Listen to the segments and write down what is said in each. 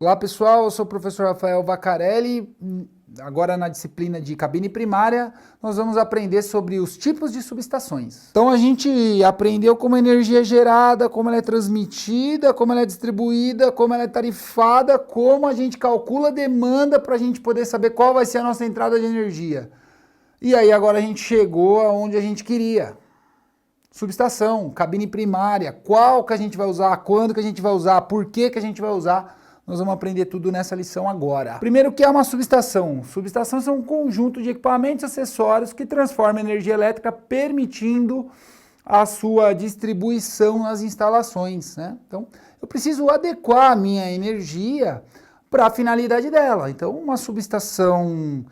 Olá pessoal, eu sou o professor Rafael Vaccarelli. Agora na disciplina de cabine primária, nós vamos aprender sobre os tipos de subestações. Então a gente aprendeu como a energia é gerada, como ela é transmitida, como ela é distribuída, como ela é tarifada, como a gente calcula a demanda para a gente poder saber qual vai ser a nossa entrada de energia. E aí agora a gente chegou aonde a gente queria. Subestação, cabine primária, qual que a gente vai usar, quando que a gente vai usar, por que que a gente vai usar. Nós vamos aprender tudo nessa lição agora. Primeiro, o que é uma subestação? Subestação são um conjunto de equipamentos e acessórios que transformam energia elétrica, permitindo a sua distribuição nas instalações, né? Então, eu preciso adequar a minha energia para a finalidade dela. Então, uma subestação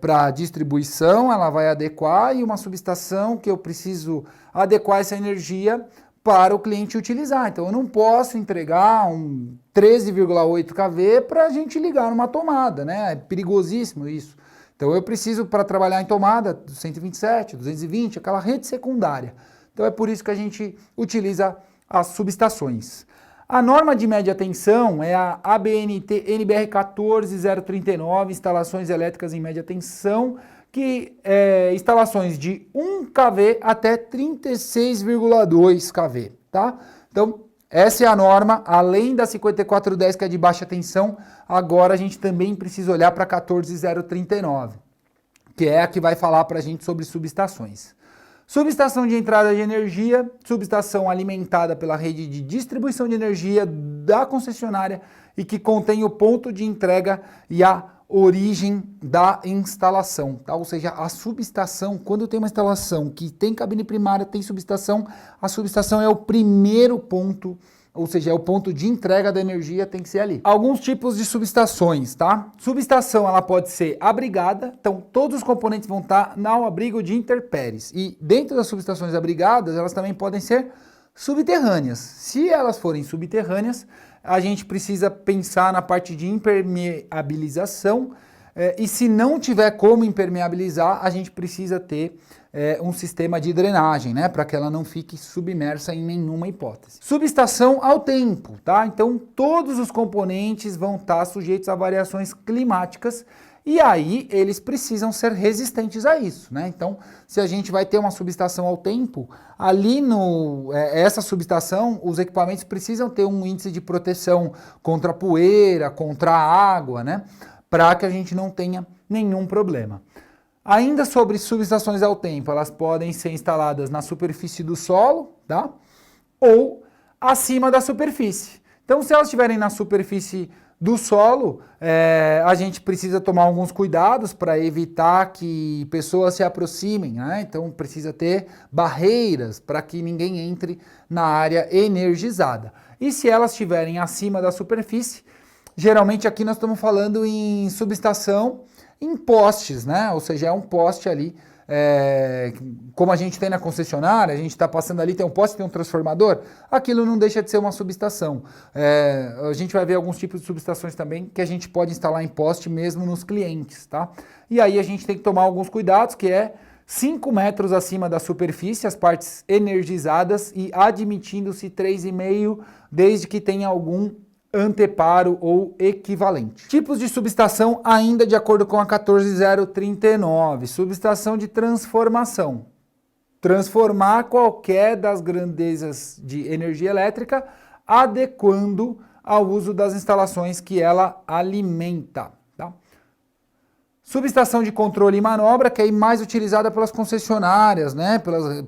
para distribuição, ela vai adequar, e uma subestação que eu preciso adequar essa energia para o cliente utilizar. Então eu não posso entregar um 13,8 kV para a gente ligar numa tomada, né? É perigosíssimo isso. Então eu preciso, para trabalhar em tomada, 127, 220, aquela rede secundária. Então é por isso que a gente utiliza as subestações. A norma de média tensão é a ABNT NBR 14039, instalações elétricas em média tensão, que é instalações de 1 kV até 36,2 kV, tá? Então, essa é a norma, além da 5410, que é de baixa tensão, agora a gente também precisa olhar para a 14039, que é a que vai falar para a gente sobre subestações. Subestação de entrada de energia, subestação alimentada pela rede de distribuição de energia da concessionária e que contém o ponto de entrega e a origem da instalação, tá? Ou seja, a subestação, quando tem uma instalação que tem cabine primária, tem subestação, a subestação é o primeiro ponto, ou seja, é o ponto de entrega da energia, tem que ser ali. Alguns tipos de subestações, tá? Subestação, ela pode ser abrigada, então todos os componentes vão estar no abrigo de intempéries. E dentro das subestações abrigadas, elas também podem ser subterrâneas. Se elas forem subterrâneas, a gente precisa pensar na parte de impermeabilização, e se não tiver como impermeabilizar, a gente precisa ter um sistema de drenagem, né, para que ela não fique submersa em nenhuma hipótese. Subestação ao tempo, tá? Então todos os componentes vão estar sujeitos a variações climáticas, e aí eles precisam ser resistentes a isso, né? Então, se a gente vai ter uma subestação ao tempo, ali essa subestação, os equipamentos precisam ter um índice de proteção contra a poeira, contra a água, né? Para que a gente não tenha nenhum problema. Ainda sobre subestações ao tempo, elas podem ser instaladas na superfície do solo, tá? Ou acima da superfície. Então, se elas estiverem na superfície do solo, a gente precisa tomar alguns cuidados para evitar que pessoas se aproximem, né? Então precisa ter barreiras para que ninguém entre na área energizada. E se elas estiverem acima da superfície, geralmente aqui nós estamos falando em subestação em postes, né? Ou seja, é um poste ali, como a gente tem na concessionária, a gente está passando ali, tem um poste, tem um transformador, aquilo não deixa de ser uma subestação. A gente vai ver alguns tipos de subestações também que a gente pode instalar em poste mesmo nos clientes, tá? E aí a gente tem que tomar alguns cuidados, que é 5 metros acima da superfície, as partes energizadas, e admitindo-se 3,5 desde que tenha algum anteparo ou equivalente. Tipos de subestação ainda de acordo com a 14039, subestação de transformação. Transformar qualquer das grandezas de energia elétrica, adequando ao uso das instalações que ela alimenta. Tá? Subestação de controle e manobra, que é mais utilizada pelas concessionárias, né?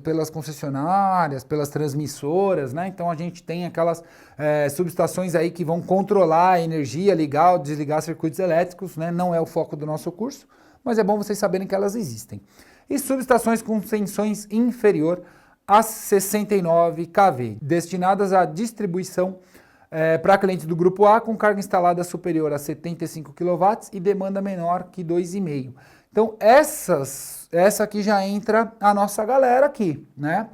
Pelas concessionárias, pelas transmissoras, né? Então a gente tem aquelas subestações aí que vão controlar a energia, ligar ou desligar circuitos elétricos, né? Não é o foco do nosso curso, mas é bom vocês saberem que elas existem. E subestações com tensões inferior a 69 kV, destinadas à distribuição para clientes do grupo A com carga instalada superior a 75 kW e demanda menor que 2,5. Então essa aqui já entra a nossa galera aqui, né?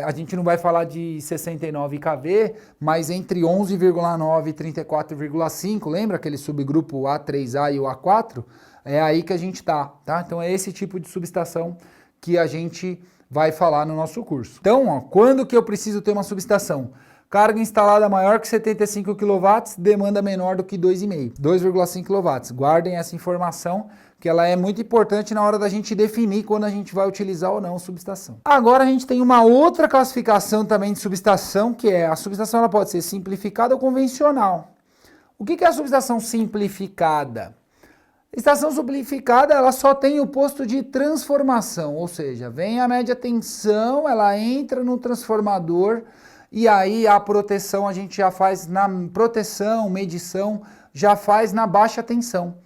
A gente não vai falar de 69 kV, mas entre 11,9 e 34,5, lembra aquele subgrupo A3A e o A4? É aí que a gente tá? Então é esse tipo de subestação que a gente vai falar no nosso curso. Então, ó, quando que eu preciso ter uma subestação? Carga instalada maior que 75 kW, demanda menor do que 2,5, 2,5 kW. Guardem essa informação, que ela é muito importante na hora da gente definir quando a gente vai utilizar ou não subestação. Agora a gente tem uma outra classificação também de subestação, que é a subestação ela pode ser simplificada ou convencional. O que é a subestação simplificada? A estação simplificada ela só tem o posto de transformação, ou seja, vem a média tensão, ela entra no transformador e aí a proteção a gente já faz na proteção, medição, já faz na baixa tensão.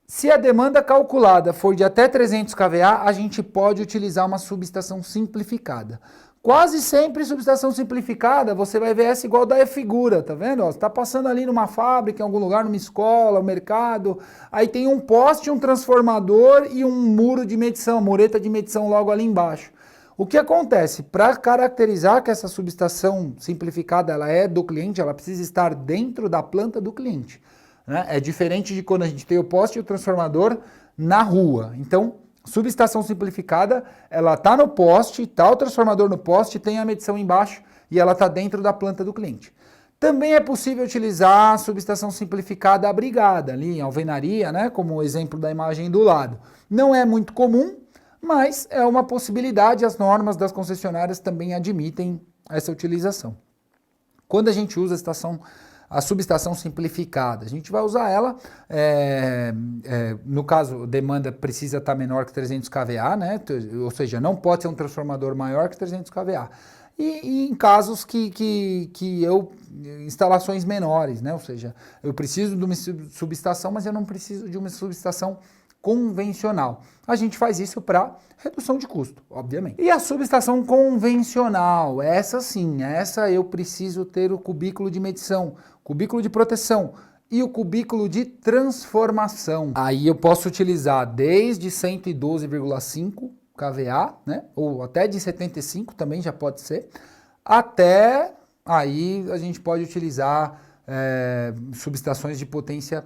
Se a demanda calculada for de até 300 kVA, a gente pode utilizar uma subestação simplificada. Quase sempre subestação simplificada, você vai ver essa igual da figura, tá vendo? Você está passando ali numa fábrica, em algum lugar, numa escola, um mercado, aí tem um poste, um transformador e um muro de medição, mureta de medição logo ali embaixo. O que acontece? Para caracterizar que essa subestação simplificada ela é do cliente, ela precisa estar dentro da planta do cliente. Né? É diferente de quando a gente tem o poste e o transformador na rua. Então, subestação simplificada, ela está no poste, está o transformador no poste, tem a medição embaixo e ela está dentro da planta do cliente. Também é possível utilizar a subestação simplificada abrigada, ali em alvenaria, né? Como o exemplo da imagem do lado. Não é muito comum, mas é uma possibilidade, as normas das concessionárias também admitem essa utilização. Quando a gente usa a subestação simplificada, a gente vai usar ela, no caso, a demanda precisa estar menor que 300 kVA, né? Ou seja, não pode ser um transformador maior que 300 kVA. E em casos instalações menores, né? Ou seja, eu preciso de uma subestação, mas eu não preciso de uma subestação convencional. A gente faz isso para redução de custo, obviamente. E a subestação convencional, essa sim, essa eu preciso ter o cubículo de medição, cubículo de proteção e o cubículo de transformação. Aí eu posso utilizar desde 112,5 kVA, né? Ou até de 75 também já pode ser, até aí a gente pode utilizar subestações de potência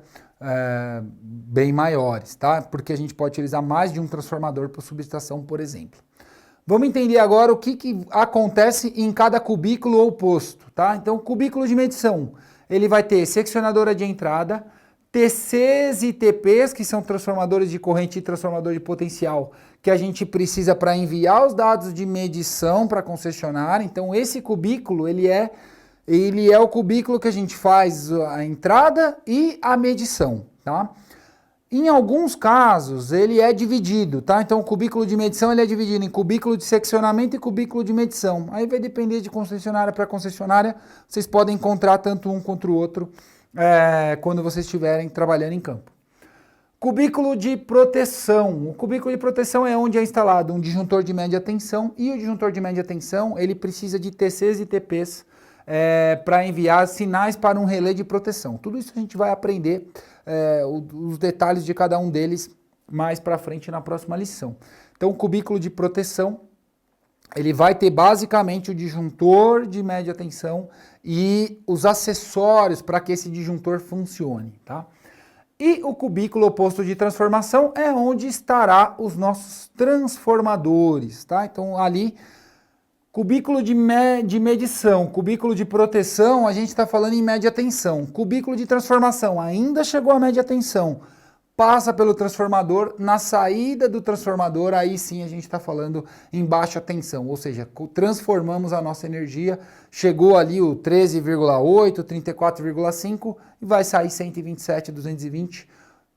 bem maiores, tá? Porque a gente pode utilizar mais de um transformador por subestação, por exemplo. Vamos entender agora o que acontece em cada cubículo ou posto, tá? Então, o cubículo de medição, ele vai ter seccionadora de entrada, TCs e TPs, que são transformadores de corrente e transformador de potencial, que a gente precisa para enviar os dados de medição para a concessionária. Então, esse cubículo, ele é o cubículo que a gente faz a entrada e a medição, tá? Em alguns casos, ele é dividido, tá? Então, o cubículo de medição ele é dividido em cubículo de seccionamento e cubículo de medição. Aí vai depender de concessionária para concessionária. Vocês podem encontrar tanto um quanto o outro quando vocês estiverem trabalhando em campo. Cubículo de proteção. O cubículo de proteção é onde é instalado um disjuntor de média tensão e o disjuntor de média tensão ele precisa de TCs e TPs para enviar sinais para um relé de proteção. Tudo isso a gente vai aprender os detalhes de cada um deles mais para frente na próxima lição. Então, o cubículo de proteção, ele vai ter basicamente o disjuntor de média tensão e os acessórios para que esse disjuntor funcione, tá? E o cubículo oposto de transformação é onde estará os nossos transformadores, tá? Então, ali, cubículo de medição, cubículo de proteção, a gente está falando em média tensão. Cubículo de transformação, ainda chegou a média tensão, passa pelo transformador, na saída do transformador, aí sim a gente está falando em baixa tensão, ou seja, transformamos a nossa energia, chegou ali o 13,8, 34,5 e vai sair 127, 220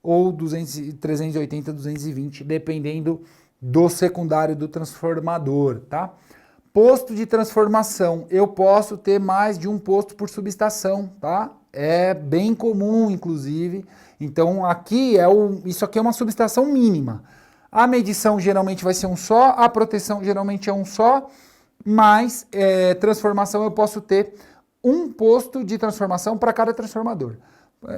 ou 380, 220, dependendo do secundário do transformador, tá? Posto de transformação, eu posso ter mais de um posto por subestação, tá? É bem comum, inclusive. Então, isso aqui é uma subestação mínima. A medição geralmente vai ser um só, a proteção geralmente é um só, mas transformação eu posso ter um posto de transformação para cada transformador.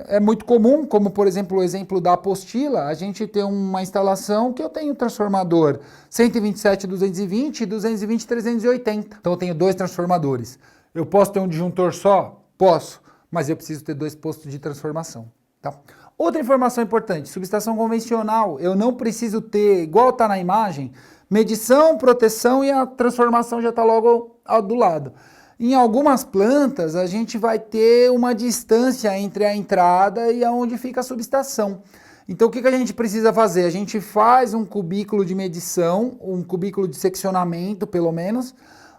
É muito comum, como por exemplo o exemplo da apostila, a gente tem uma instalação que eu tenho transformador 127, 220 e 220, 380. Então eu tenho dois transformadores. Eu posso ter um disjuntor só? Posso, mas eu preciso ter dois postos de transformação. Tá? Outra informação importante, subestação convencional, eu não preciso ter, igual está na imagem, medição, proteção e a transformação já está logo do lado. Em algumas plantas, a gente vai ter uma distância entre a entrada e aonde fica a subestação. Então, o que a gente precisa fazer? A gente faz um cubículo de medição, um cubículo de seccionamento, pelo menos,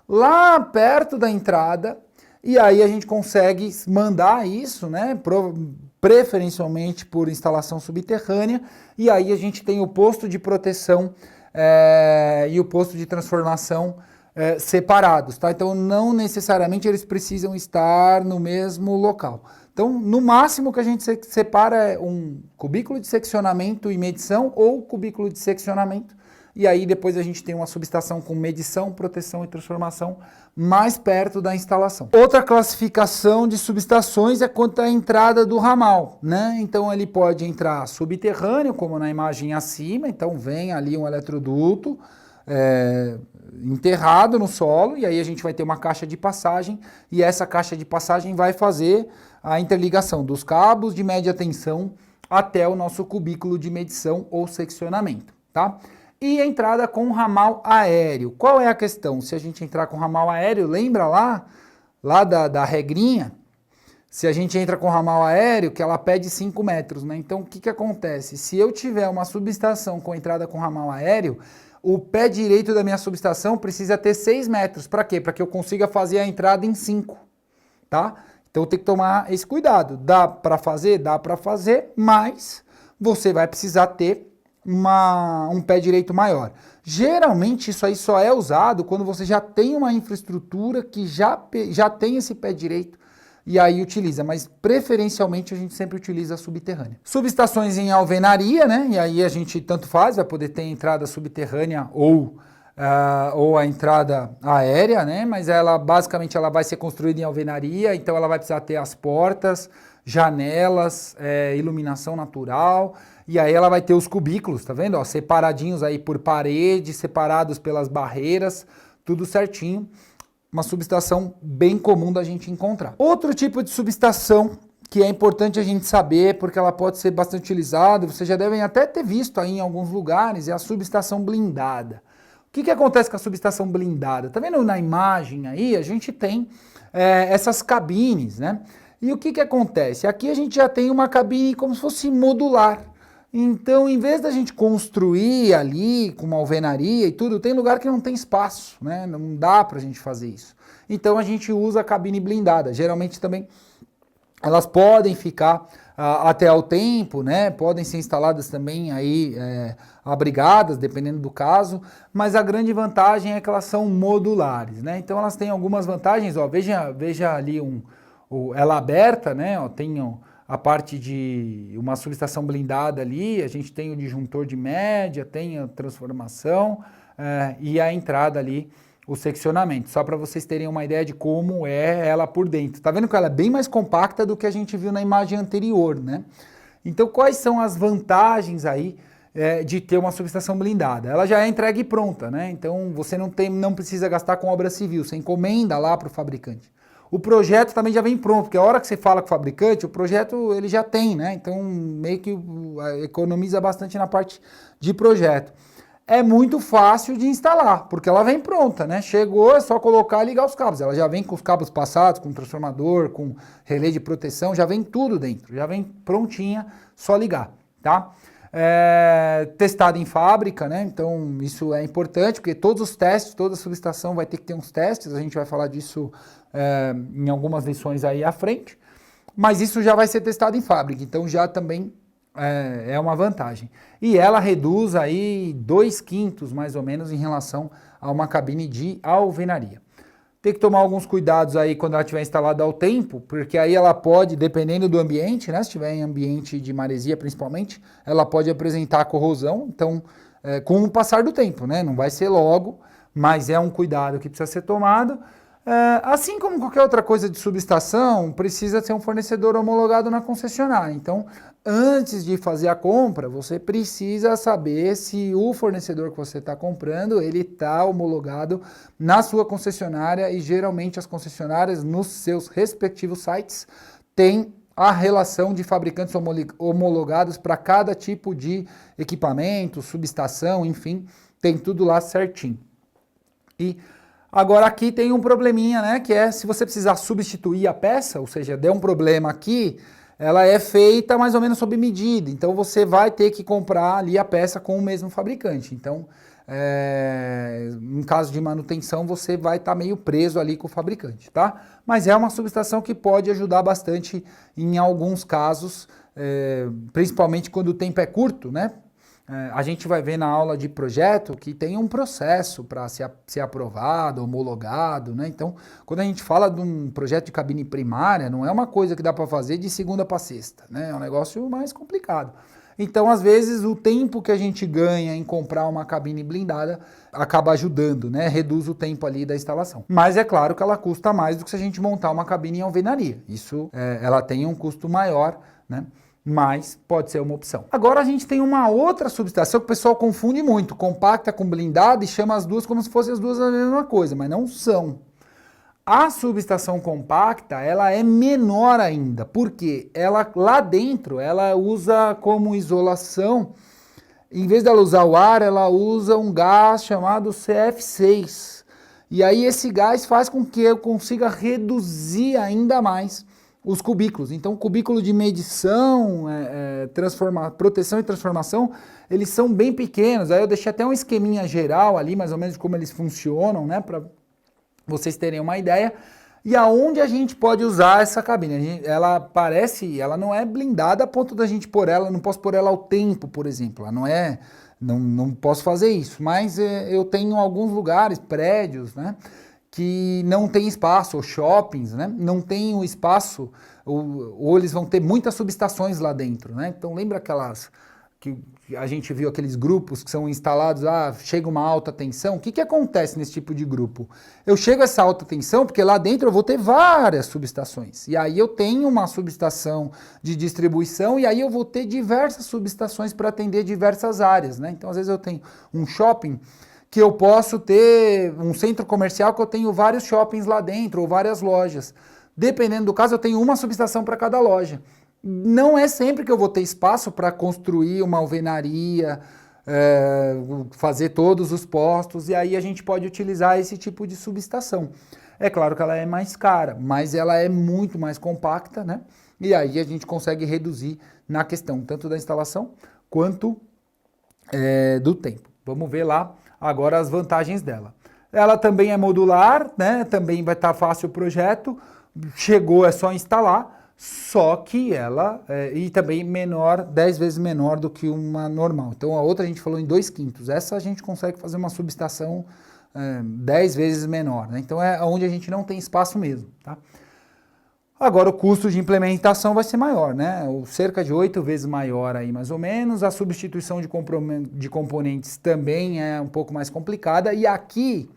lá perto da entrada, e aí a gente consegue mandar isso, né, preferencialmente por instalação subterrânea, e aí a gente tem o posto de proteção e o posto de transformação separados, tá? Então não necessariamente eles precisam estar no mesmo local. Então, no máximo que a gente separa é um cubículo de seccionamento e medição ou cubículo de seccionamento, e aí depois a gente tem uma subestação com medição, proteção e transformação mais perto da instalação. Outra classificação de subestações é quanto à entrada do ramal, né? Então ele pode entrar subterrâneo, como na imagem acima, então vem ali um eletroduto enterrado no solo, e aí a gente vai ter uma caixa de passagem, e essa caixa de passagem vai fazer a interligação dos cabos de média tensão até o nosso cubículo de medição ou seccionamento, tá? E a entrada com ramal aéreo. Qual é a questão? Se a gente entrar com ramal aéreo, lembra lá da regrinha? Se a gente entra com ramal aéreo, que ela pede 5 metros, né? Então, o que acontece? Se eu tiver uma subestação com entrada com ramal aéreo, o pé direito da minha subestação precisa ter 6 metros. Para quê? Para que eu consiga fazer a entrada em 5, tá? Então tem que tomar esse cuidado. Dá para fazer? Dá para fazer, mas você vai precisar ter um pé direito maior. Geralmente isso aí só é usado quando você já tem uma infraestrutura que já tem esse pé direito e aí utiliza, mas preferencialmente a gente sempre utiliza a subterrânea. Subestações em alvenaria, né? E aí a gente tanto faz, vai poder ter entrada subterrânea ou a entrada aérea, né? Mas ela basicamente ela vai ser construída em alvenaria, então ela vai precisar ter as portas, janelas, iluminação natural, e aí ela vai ter os cubículos, tá vendo? Ó, separadinhos aí por parede, separados pelas barreiras, tudo certinho. Uma subestação bem comum da gente encontrar. Outro tipo de subestação que é importante a gente saber, porque ela pode ser bastante utilizada, vocês já devem até ter visto aí em alguns lugares, é a subestação blindada. O que acontece com a subestação blindada? Tá vendo na imagem aí? A gente tem essas cabines, né? E o que acontece? Aqui a gente já tem uma cabine como se fosse modular. Então, em vez da gente construir ali com uma alvenaria e tudo, tem lugar que não tem espaço, né? Não dá pra gente fazer isso. Então, a gente usa a cabine blindada. Geralmente também elas podem ficar até ao tempo, né? Podem ser instaladas também aí abrigadas, dependendo do caso, mas a grande vantagem é que elas são modulares, né? Então, elas têm algumas vantagens, ó, veja ali ela aberta, né? Ó, tem a parte de uma subestação blindada ali, a gente tem o disjuntor de média, tem a transformação e a entrada ali, o seccionamento. Só para vocês terem uma ideia de como é ela por dentro. Tá vendo que ela é bem mais compacta do que a gente viu na imagem anterior, né? Então, quais são as vantagens aí de ter uma subestação blindada? Ela já é entregue pronta, né? Então, você não precisa gastar com obra civil, você encomenda lá para o fabricante. O projeto também já vem pronto, porque a hora que você fala com o fabricante, o projeto ele já tem, né? Então, meio que economiza bastante na parte de projeto. É muito fácil de instalar, porque ela vem pronta, né? Chegou, é só colocar e ligar os cabos. Ela já vem com os cabos passados, com transformador, com relé de proteção, já vem tudo dentro, já vem prontinha, só ligar, tá? Testada em fábrica, né? Então isso é importante, porque todos os testes, toda subestação vai ter que ter uns testes, a gente vai falar disso em algumas lições aí à frente, mas isso já vai ser testado em fábrica, então já também é uma vantagem. E ela reduz aí 2/5 mais ou menos em relação a uma cabine de alvenaria. Tem que tomar alguns cuidados aí quando ela estiver instalada ao tempo, porque aí ela pode, dependendo do ambiente, né, se estiver em ambiente de maresia principalmente, ela pode apresentar corrosão, então com o passar do tempo, né, não vai ser logo, mas é um cuidado que precisa ser tomado. Assim como qualquer outra coisa de subestação, precisa ser um fornecedor homologado na concessionária. Então, antes de fazer a compra, você precisa saber se o fornecedor que você está comprando, ele está homologado na sua concessionária, e geralmente as concessionárias, nos seus respectivos sites, têm a relação de fabricantes homologados para cada tipo de equipamento, subestação, enfim, tem tudo lá certinho. E Agora aqui tem um probleminha, né, que é se você precisar substituir a peça, ou seja, der um problema aqui, ela é feita mais ou menos sob medida, então você vai ter que comprar ali a peça com o mesmo fabricante. Então, em caso de manutenção, você vai estar meio preso ali com o fabricante, tá? Mas é uma subestação que pode ajudar bastante em alguns casos, principalmente quando o tempo é curto, né? A gente vai ver na aula de projeto que tem um processo para ser aprovado, homologado, né? Então, quando a gente fala de um projeto de cabine primária, não é uma coisa que dá para fazer de segunda para sexta, né? É um negócio mais complicado. Então, às vezes, o tempo que a gente ganha em comprar uma cabine blindada acaba ajudando, né? Reduz o tempo ali da instalação. Mas é claro que ela custa mais do que se a gente montar uma cabine em alvenaria. Isso, ela tem um custo maior, né? Mas pode ser uma opção. Agora a gente tem uma outra subestação que o pessoal confunde muito, compacta com blindada, e chama as duas como se fossem as duas a mesma coisa, mas não são. A subestação compacta, ela é menor ainda, porque ela lá dentro, ela usa como isolação, em vez dela usar o ar, ela usa um gás chamado CF6. E aí esse gás faz com que eu consiga reduzir ainda mais os cubículos. Então, o cubículo de medição, proteção e transformação, eles são bem pequenos. Aí eu deixei até um esqueminha geral ali, mais ou menos de como eles funcionam, né, para vocês terem uma ideia. E aonde a gente pode usar essa cabine? Ela não é blindada a ponto da gente pôr ela, não posso pôr ela ao tempo, por exemplo. Ela não posso fazer isso, mas eu tenho alguns lugares, prédios, né, que não tem espaço, ou shoppings, né? Não tem o espaço, ou eles vão ter muitas subestações lá dentro, né? Então lembra aquelas que a gente viu aqueles grupos que são instalados, chega uma alta tensão, o que acontece nesse tipo de grupo? Eu chego a essa alta tensão porque lá dentro eu vou ter várias subestações, e aí eu tenho uma subestação de distribuição, e aí eu vou ter diversas subestações para atender diversas áreas, né? Então às vezes eu tenho um shopping que eu posso ter um centro comercial que eu tenho vários shoppings lá dentro, ou várias lojas. Dependendo do caso, eu tenho uma subestação para cada loja. Não é sempre que eu vou ter espaço para construir uma alvenaria, fazer todos os postos, e aí a gente pode utilizar esse tipo de subestação. É claro que ela é mais cara, mas ela é muito mais compacta, né? E aí a gente consegue reduzir na questão tanto da instalação quanto do tempo. Vamos ver lá agora as vantagens dela. Ela também é modular, né? Também vai estar fácil o projeto. Chegou, é só instalar, só que ela e também menor, 10 vezes menor do que uma normal. Então a outra a gente falou em 2/5. Essa a gente consegue fazer uma subestação 10 vezes menor, né? Então é onde a gente não tem espaço mesmo, tá? Agora o custo de implementação vai ser maior, né? Cerca de 8 vezes maior aí mais ou menos. A substituição de componentes também é um pouco mais complicada. E aqui,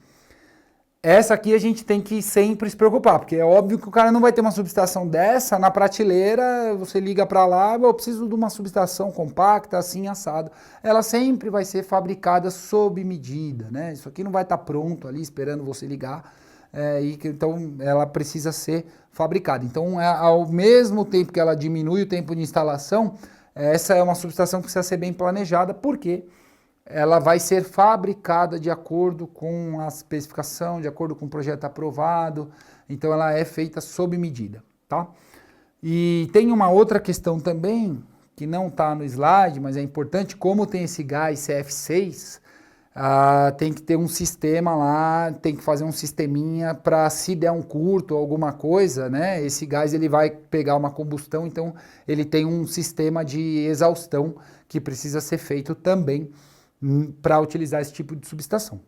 essa aqui a gente tem que sempre se preocupar, porque é óbvio que o cara não vai ter uma subestação dessa na prateleira, você liga para lá, eu preciso de uma subestação compacta, assim, assado. Ela sempre vai ser fabricada sob medida, né? Isso aqui não vai estar pronto ali esperando você ligar. Então ela precisa ser fabricada. Então, ao mesmo tempo que ela diminui o tempo de instalação, essa é uma subestação que precisa ser bem planejada, porque ela vai ser fabricada de acordo com a especificação, de acordo com o projeto aprovado, então ela é feita sob medida, tá? E tem uma outra questão também, que não está no slide, mas é importante, como tem esse gás CF6, tem que ter um sistema lá, tem que fazer um sisteminha para se der um curto ou alguma coisa, né? Esse gás ele vai pegar uma combustão, então ele tem um sistema de exaustão que precisa ser feito também para utilizar esse tipo de subestação.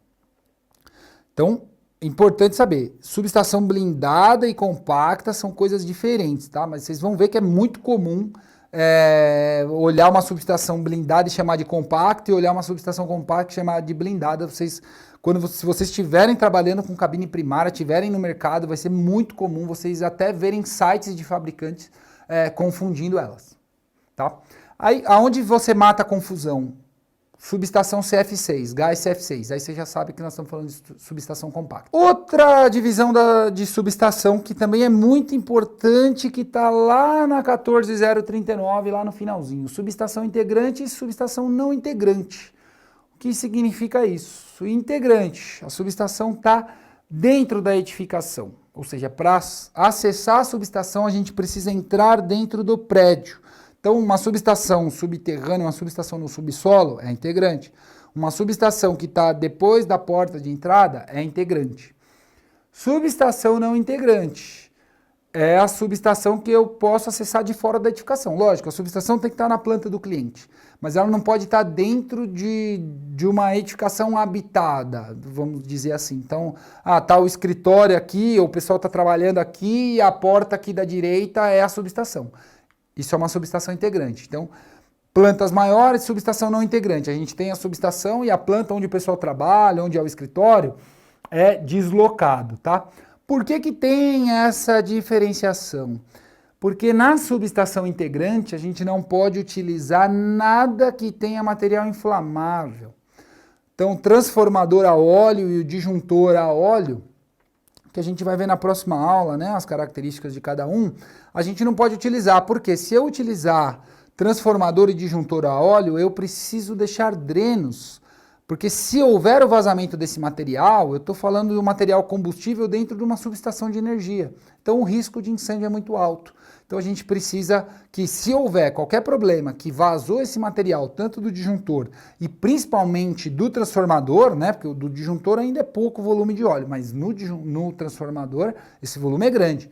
Então, importante saber, subestação blindada e compacta são coisas diferentes, tá? Mas vocês vão ver que é muito comum olhar uma subestação blindada e chamar de compacta, e olhar uma subestação compacta e chamar de blindada. Se vocês estiverem trabalhando com cabine primária, estiverem no mercado, vai ser muito comum vocês até verem sites de fabricantes confundindo elas, tá? Aí, aonde você mata a confusão? Subestação CF6, gás CF6, aí você já sabe que nós estamos falando de subestação compacta. Outra divisão de subestação que também é muito importante, que está lá na 14039, lá no finalzinho. Subestação integrante e subestação não integrante. O que significa isso? Integrante, a subestação está dentro da edificação. Ou seja, para acessar a subestação, a gente precisa entrar dentro do prédio. Então, uma subestação subterrânea, uma subestação no subsolo é integrante. Uma subestação que está depois da porta de entrada é integrante. Subestação não integrante é a subestação que eu posso acessar de fora da edificação. Lógico, a subestação tem que estar na planta do cliente, mas ela não pode estar dentro de uma edificação habitada, vamos dizer assim. Então, tá o escritório aqui, o pessoal está trabalhando aqui e a porta aqui da direita é a subestação. Isso é uma subestação integrante. Então, plantas maiores, subestação não integrante. A gente tem a subestação e a planta onde o pessoal trabalha, onde é o escritório, é deslocado, tá? Por que que tem essa diferenciação? Porque na subestação integrante a gente não pode utilizar nada que tenha material inflamável. Então, o transformador a óleo e o disjuntor a óleo, que a gente vai ver na próxima aula, né, as características de cada um, a gente não pode utilizar, porque se eu utilizar transformador e disjuntor a óleo, eu preciso deixar drenos, porque se houver o vazamento desse material, eu estou falando de um material combustível dentro de uma subestação de energia, então o risco de incêndio é muito alto. Então a gente precisa que, se houver qualquer problema que vazou esse material, tanto do disjuntor e principalmente do transformador, né, porque o do disjuntor ainda é pouco volume de óleo, mas no transformador esse volume é grande.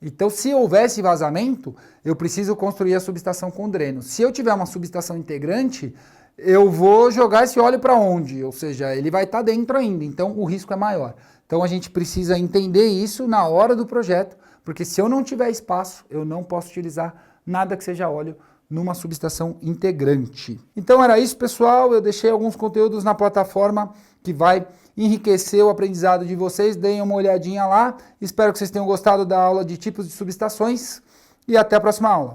Então, se houvesse vazamento, eu preciso construir a subestação com dreno. Se eu tiver uma subestação integrante, eu vou jogar esse óleo para onde? Ou seja, ele vai estar dentro ainda, então o risco é maior. Então a gente precisa entender isso na hora do projeto, porque se eu não tiver espaço, eu não posso utilizar nada que seja óleo numa subestação integrante. Então era isso, pessoal. Eu deixei alguns conteúdos na plataforma que vai enriquecer o aprendizado de vocês. Deem uma olhadinha lá. Espero que vocês tenham gostado da aula de tipos de subestações e até a próxima aula.